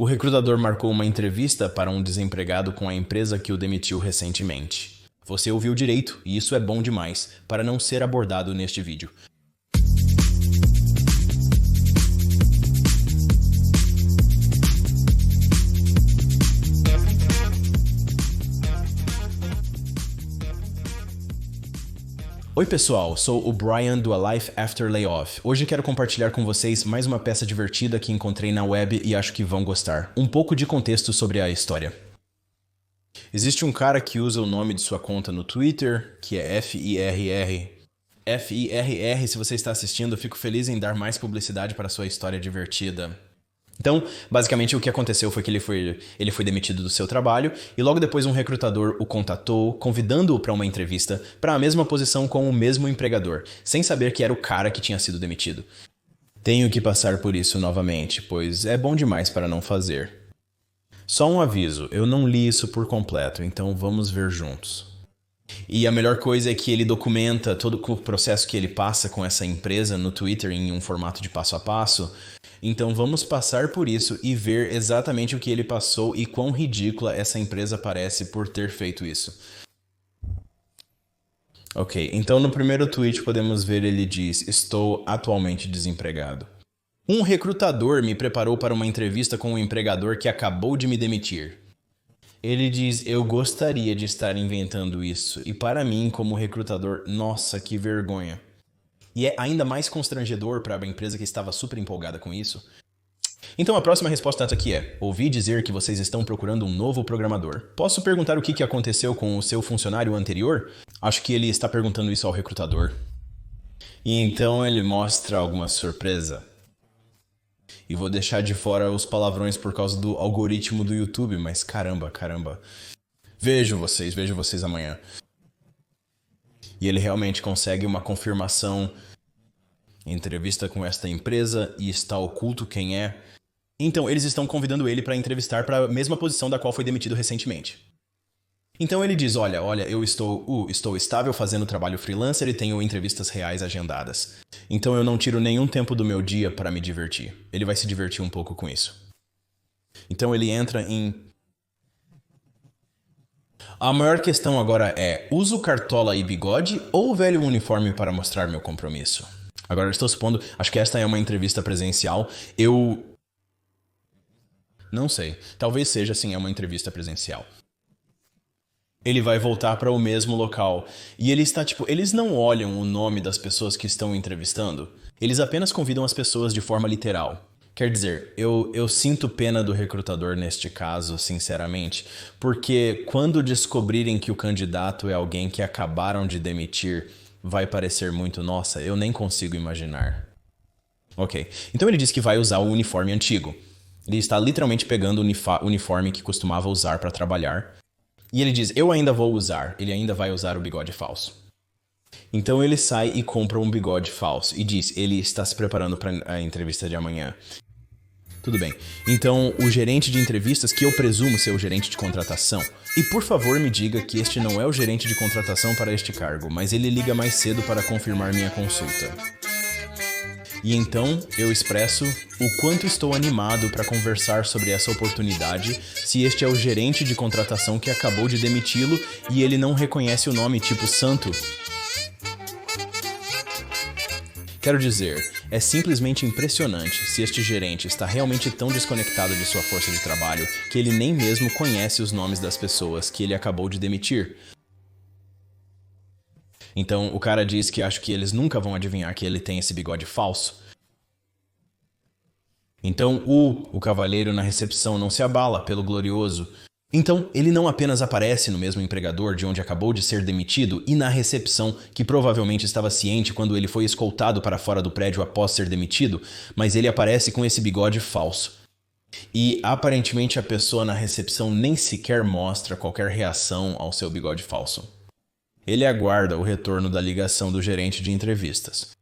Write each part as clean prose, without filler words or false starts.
O recrutador marcou uma entrevista para um desempregado com a empresa que o demitiu recentemente. Você ouviu direito, e isso é bom demais, para não ser abordado neste vídeo. Oi pessoal, sou o Brian do A Life After Layoff. Hoje quero compartilhar com vocês mais uma peça divertida que encontrei na web e acho que vão gostar. Um pouco de contexto sobre a história. Existe um cara que usa o nome de sua conta no Twitter, que é FIRR. FIRR, se você está assistindo, eu fico feliz em dar mais publicidade para a sua história divertida. Então, basicamente o que aconteceu foi que ele foi demitido do seu trabalho e logo depois um recrutador o contatou, convidando-o para uma entrevista para a mesma posição com o mesmo empregador, sem saber que era o cara que tinha sido demitido. Tenho que passar por isso novamente, pois é bom demais para não fazer. Só um aviso, eu não li isso por completo, então vamos ver juntos. E a melhor coisa é que ele documenta todo o processo que ele passa com essa empresa no Twitter em um formato de passo a passo. Então vamos passar por isso e ver exatamente o que ele passou e quão ridícula essa empresa parece por ter feito isso. Ok, então no primeiro tweet podemos ver ele diz: estou atualmente desempregado. Um recrutador me preparou para uma entrevista com um empregador que acabou de me demitir. Ele diz, eu gostaria de estar inventando isso, e para mim, como recrutador, nossa, que vergonha. E é ainda mais constrangedor para a empresa que estava super empolgada com isso. Então a próxima resposta aqui é, ouvi dizer que vocês estão procurando um novo programador. Posso perguntar o que aconteceu com o seu funcionário anterior? Acho que ele está perguntando isso ao recrutador. E então ele mostra alguma surpresa. E vou deixar de fora os palavrões por causa do algoritmo do YouTube, mas caramba. Vejo vocês amanhã. E ele realmente consegue uma confirmação. Entrevista com esta empresa e está oculto quem é. Então eles estão convidando ele para entrevistar para a mesma posição da qual foi demitido recentemente. Então ele diz, olha, eu estou estável fazendo trabalho freelancer e tenho entrevistas reais agendadas. Então eu não tiro nenhum tempo do meu dia para me divertir. Ele vai se divertir um pouco com isso. Então ele entra em... A maior questão agora é, uso cartola e bigode ou velho uniforme para mostrar meu compromisso? Agora eu estou supondo, acho que esta é uma entrevista presencial. Eu não sei, talvez seja sim, é uma entrevista presencial. Ele vai voltar para o mesmo local. E ele está eles não olham o nome das pessoas que estão entrevistando. Eles apenas convidam as pessoas de forma literal. Quer dizer, eu sinto pena do recrutador neste caso, sinceramente, porque quando descobrirem que o candidato é alguém que acabaram de demitir, vai parecer muito, nossa, eu nem consigo imaginar. Ok, então ele diz que vai usar o uniforme antigo. Ele está literalmente pegando o uniforme que costumava usar para trabalhar. E ele diz, eu ainda vou usar. Ele ainda vai usar o bigode falso. Então ele sai e compra um bigode falso. E diz, ele está se preparando para a entrevista de amanhã. Tudo bem. Então o gerente de entrevistas, que eu presumo ser o gerente de contratação. E por favor me diga que este não é o gerente de contratação para este cargo, mas ele liga mais cedo para confirmar minha consulta. E então eu expresso o quanto estou animado para conversar sobre essa oportunidade se este é o gerente de contratação que acabou de demiti-lo e ele não reconhece o nome tipo santo. Quero dizer, é simplesmente impressionante se este gerente está realmente tão desconectado de sua força de trabalho que ele nem mesmo conhece os nomes das pessoas que ele acabou de demitir. Então o cara diz que acho que eles nunca vão adivinhar que ele tem esse bigode falso. Então o cavalheiro na recepção não se abala pelo glorioso. Então ele não apenas aparece no mesmo empregador de onde acabou de ser demitido e na recepção, que provavelmente estava ciente quando ele foi escoltado para fora do prédio após ser demitido, mas ele aparece com esse bigode falso. E aparentemente a pessoa na recepção nem sequer mostra qualquer reação ao seu bigode falso. Ele aguarda o retorno da ligação do gerente de entrevistas.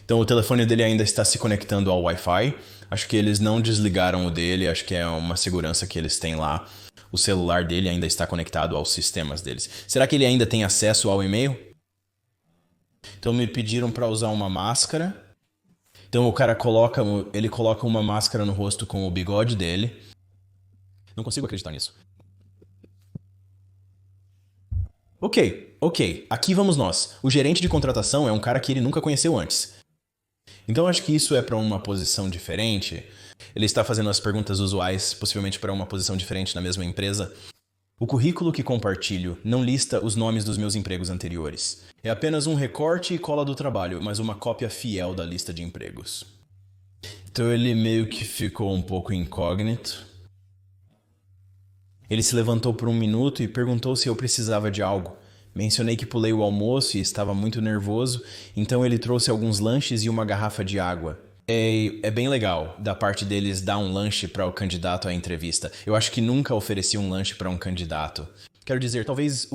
Então o telefone dele ainda está se conectando ao Wi-Fi. Acho que eles não desligaram o dele, acho que é uma segurança que eles têm lá. O celular dele ainda está conectado aos sistemas deles. Será que ele ainda tem acesso ao e-mail? Então me pediram para usar uma máscara Então ele coloca uma máscara no rosto com o bigode dele. Não consigo acreditar nisso. Ok. Aqui vamos nós. O gerente de contratação é um cara que ele nunca conheceu antes. Então acho que isso é para uma posição diferente. Ele está fazendo as perguntas usuais, possivelmente para uma posição diferente na mesma empresa. O currículo que compartilho não lista os nomes dos meus empregos anteriores. É apenas um recorte e cola do trabalho, mas uma cópia fiel da lista de empregos. Então ele meio que ficou um pouco incógnito. Ele se levantou por um minuto e perguntou se eu precisava de algo. Mencionei que pulei o almoço e estava muito nervoso, então ele trouxe alguns lanches e uma garrafa de água. É bem legal da parte deles dar um lanche para o candidato à entrevista. Eu acho que nunca ofereci um lanche para um candidato. Quero dizer, talvez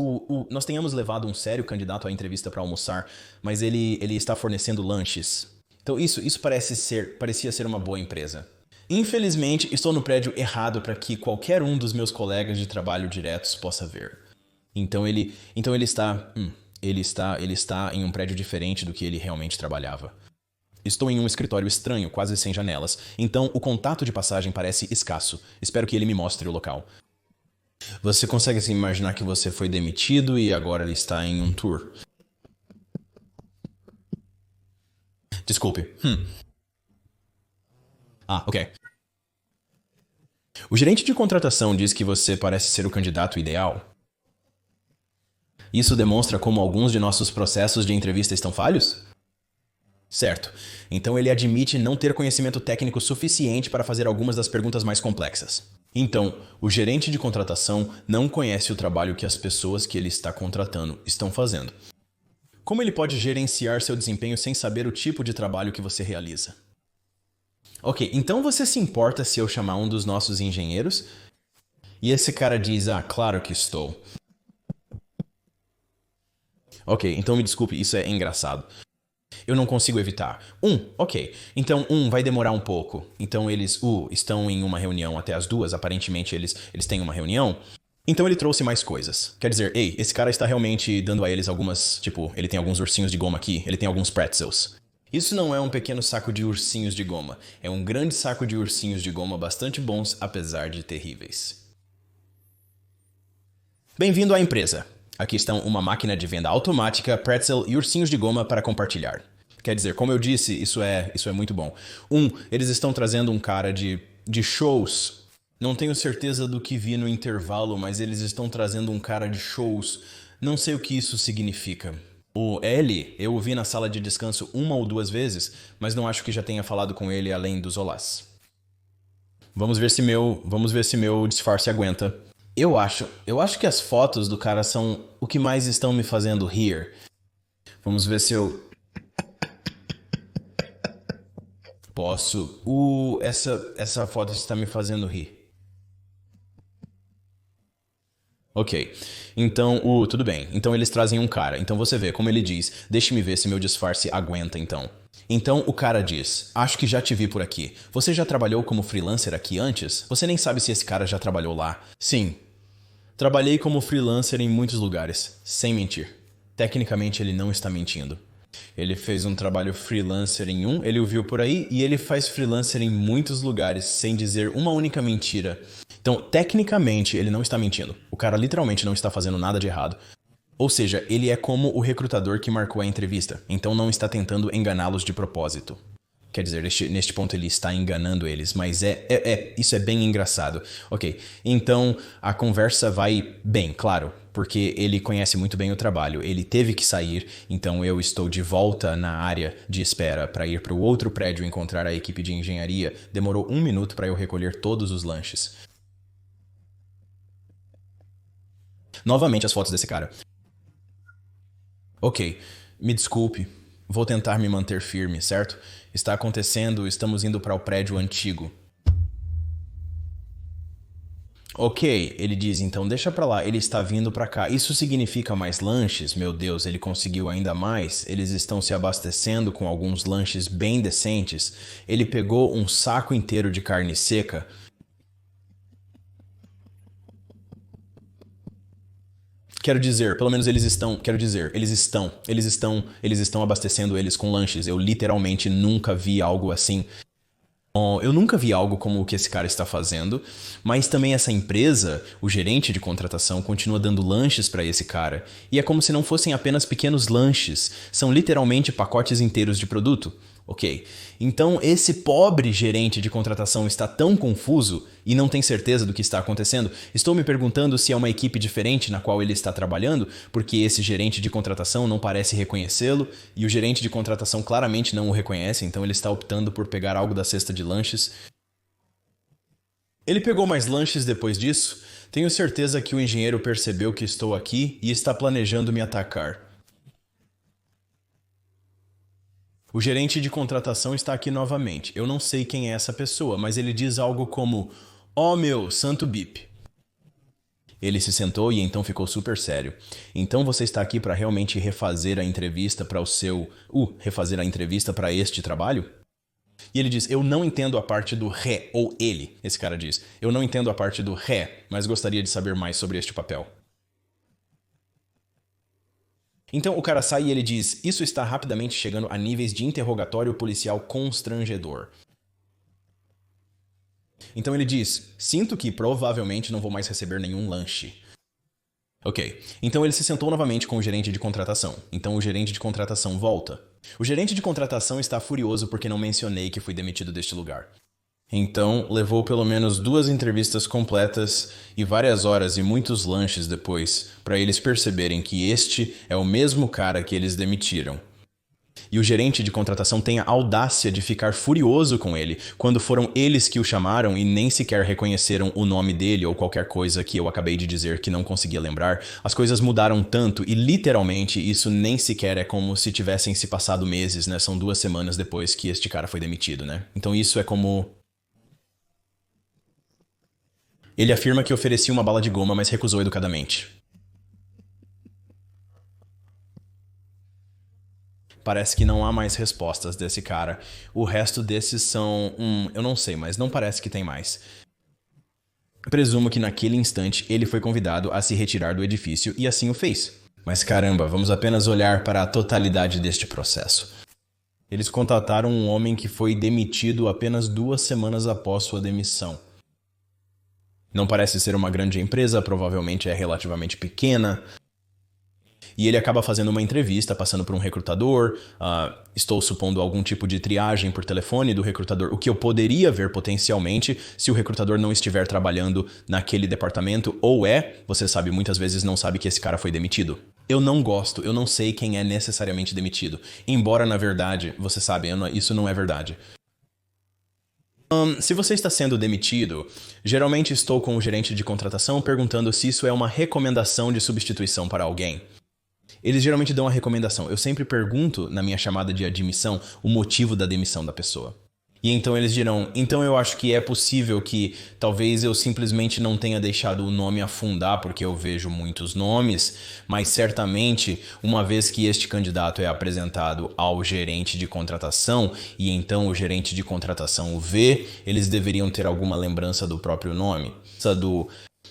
nós tenhamos levado um sério candidato à entrevista para almoçar, mas ele está fornecendo lanches. Então isso parecia ser uma boa empresa. Infelizmente, estou no prédio errado para que qualquer um dos meus colegas de trabalho diretos possa ver. Então ele está em um prédio diferente do que ele realmente trabalhava. Estou em um escritório estranho, quase sem janelas, então o contato de passagem parece escasso. Espero que ele me mostre o local. Você consegue se imaginar que você foi demitido e agora ele está em um tour? Desculpe. Ok. O gerente de contratação diz que você parece ser o candidato ideal. Isso demonstra como alguns de nossos processos de entrevista estão falhos? Certo. Então ele admite não ter conhecimento técnico suficiente para fazer algumas das perguntas mais complexas. Então, o gerente de contratação não conhece o trabalho que as pessoas que ele está contratando estão fazendo. Como ele pode gerenciar seu desempenho sem saber o tipo de trabalho que você realiza? Ok, então você se importa se eu chamar um dos nossos engenheiros? E esse cara diz, claro que estou. Ok, então me desculpe, isso é engraçado. Eu não consigo evitar. Ok. Então, vai demorar um pouco. Então, eles, estão em uma reunião até as 2. Aparentemente, eles têm uma reunião. Então, ele trouxe mais coisas. Quer dizer, esse cara está realmente dando a eles algumas... Tipo, ele tem alguns ursinhos de goma aqui. Ele tem alguns pretzels. Isso não é um pequeno saco de ursinhos de goma. É um grande saco de ursinhos de goma bastante bons, apesar de terríveis. Bem-vindo à empresa. Aqui estão uma máquina de venda automática, pretzel e ursinhos de goma para compartilhar. Quer dizer, como eu disse, isso é muito bom. Eles estão trazendo um cara de shows. Não tenho certeza do que vi no intervalo, mas eles estão trazendo um cara de shows. Não sei o que isso significa. O L, eu o vi na sala de descanso 1 ou 2 vezes, mas não acho que já tenha falado com ele além dos olás. Vamos ver se meu disfarce aguenta. Eu acho que as fotos do cara são o que mais estão me fazendo rir. Vamos ver se eu... Posso. Essa foto está me fazendo rir. Ok. Então, tudo bem. Então eles trazem um cara. Então você vê, como ele diz, deixe-me ver se meu disfarce aguenta então. Então o cara diz, acho que já te vi por aqui. Você já trabalhou como freelancer aqui antes? Você nem sabe se esse cara já trabalhou lá. Sim. Trabalhei como freelancer em muitos lugares, sem mentir. Tecnicamente ele não está mentindo. Ele fez um trabalho freelancer em ele o viu por aí, e ele faz freelancer em muitos lugares, sem dizer uma única mentira. Então, tecnicamente, ele não está mentindo. O cara literalmente não está fazendo nada de errado. Ou seja, ele é como o recrutador que marcou a entrevista, então não está tentando enganá-los de propósito. Quer dizer, neste ponto ele está enganando eles, mas isso é bem engraçado. Ok, então a conversa vai bem, claro, porque ele conhece muito bem o trabalho. Ele teve que sair, então eu estou de volta na área de espera para ir para o outro prédio encontrar a equipe de engenharia. Demorou 1 minuto para eu recolher todos os lanches. Novamente as fotos desse cara. Ok, me desculpe. Vou tentar me manter firme, certo? Está acontecendo, estamos indo para o prédio antigo. Ok, ele diz, então deixa pra lá, ele está vindo pra cá. Isso significa mais lanches? Meu Deus, ele conseguiu ainda mais. Eles estão se abastecendo com alguns lanches bem decentes. Ele pegou um saco inteiro de carne seca. Quero dizer, pelo menos eles estão, eles estão abastecendo eles com lanches. Eu literalmente nunca vi algo assim. Eu nunca vi algo como o que esse cara está fazendo, mas também essa empresa, o gerente de contratação, continua dando lanches para esse cara. E é como se não fossem apenas pequenos lanches, são literalmente pacotes inteiros de produto. Ok, então esse pobre gerente de contratação está tão confuso e não tem certeza do que está acontecendo. Estou me perguntando se é uma equipe diferente na qual ele está trabalhando, porque esse gerente de contratação não parece reconhecê-lo e o gerente de contratação claramente não o reconhece, então ele está optando por pegar algo da cesta de lanches. Ele pegou mais lanches depois disso? Tenho certeza que o engenheiro percebeu que estou aqui e está planejando me atacar. O gerente de contratação está aqui novamente. Eu não sei quem é essa pessoa, mas ele diz algo como: "Oh meu, santo bip." Ele se sentou e então ficou super sério. "Então você está aqui para realmente refazer a entrevista para refazer a entrevista para este trabalho?" E ele diz: "Eu não entendo a parte do ré, ou ele." Esse cara diz: "Eu não entendo a parte do ré, mas gostaria de saber mais sobre este papel." Então o cara sai e ele diz: "Isso está rapidamente chegando a níveis de interrogatório policial constrangedor." Então ele diz: "Sinto que provavelmente não vou mais receber nenhum lanche." Ok, então ele se sentou novamente com o gerente de contratação. Então o gerente de contratação volta. O gerente de contratação está furioso porque não mencionei que fui demitido deste lugar. Então, levou pelo menos 2 entrevistas completas e várias horas e muitos lanches depois para eles perceberem que este é o mesmo cara que eles demitiram. E o gerente de contratação tem a audácia de ficar furioso com ele quando foram eles que o chamaram e nem sequer reconheceram o nome dele ou qualquer coisa que eu acabei de dizer que não conseguia lembrar. As coisas mudaram tanto e literalmente isso nem sequer é como se tivessem se passado meses, né? São 2 semanas depois que este cara foi demitido, né? Então isso é como... Ele afirma que oferecia uma bala de goma, mas recusou educadamente. Parece que não há mais respostas desse cara. O resto desses são... eu não sei, mas não parece que tem mais. Presumo que naquele instante ele foi convidado a se retirar do edifício e assim o fez. Mas caramba, vamos apenas olhar para a totalidade deste processo. Eles contataram um homem que foi demitido apenas 2 semanas após sua demissão. Não parece ser uma grande empresa, provavelmente é relativamente pequena. E ele acaba fazendo uma entrevista, passando por um recrutador. Estou supondo algum tipo de triagem por telefone do recrutador, o que eu poderia ver potencialmente se o recrutador não estiver trabalhando naquele departamento, ou você sabe, muitas vezes não sabe que esse cara foi demitido. Eu não gosto, eu não sei quem é necessariamente demitido. Embora, na verdade, você sabe, isso não é verdade. Se você está sendo demitido, geralmente estou com o gerente de contratação perguntando se isso é uma recomendação de substituição para alguém. Eles geralmente dão a recomendação. Eu sempre pergunto na minha chamada de admissão o motivo da demissão da pessoa. E então eles dirão, então eu acho que é possível que talvez eu simplesmente não tenha deixado o nome afundar porque eu vejo muitos nomes, mas certamente uma vez que este candidato é apresentado ao gerente de contratação e então o gerente de contratação o vê, eles deveriam ter alguma lembrança do próprio nome.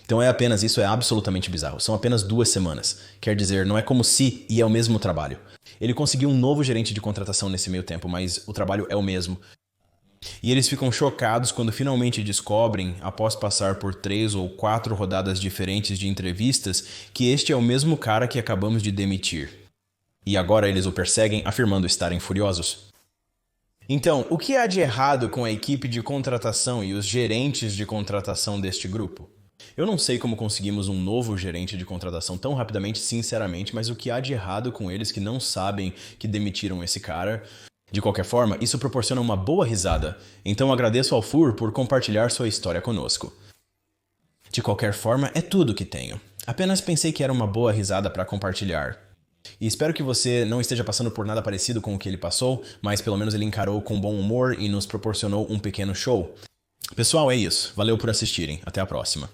Então isso é absolutamente bizarro. São apenas 2 semanas. Quer dizer, não é como se e é o mesmo trabalho. Ele conseguiu um novo gerente de contratação nesse meio tempo, mas o trabalho é o mesmo. E eles ficam chocados quando finalmente descobrem, após passar por 3 ou 4 rodadas diferentes de entrevistas, que este é o mesmo cara que acabamos de demitir. E agora eles o perseguem, afirmando estarem furiosos. Então, o que há de errado com a equipe de contratação e os gerentes de contratação deste grupo? Eu não sei como conseguimos um novo gerente de contratação tão rapidamente, sinceramente, mas o que há de errado com eles que não sabem que demitiram esse cara? De qualquer forma, isso proporciona uma boa risada, então agradeço ao Fur por compartilhar sua história conosco. De qualquer forma, é tudo que tenho. Apenas pensei que era uma boa risada para compartilhar. E espero que você não esteja passando por nada parecido com o que ele passou, mas pelo menos ele encarou com bom humor e nos proporcionou um pequeno show. Pessoal, é isso. Valeu por assistirem. Até a próxima.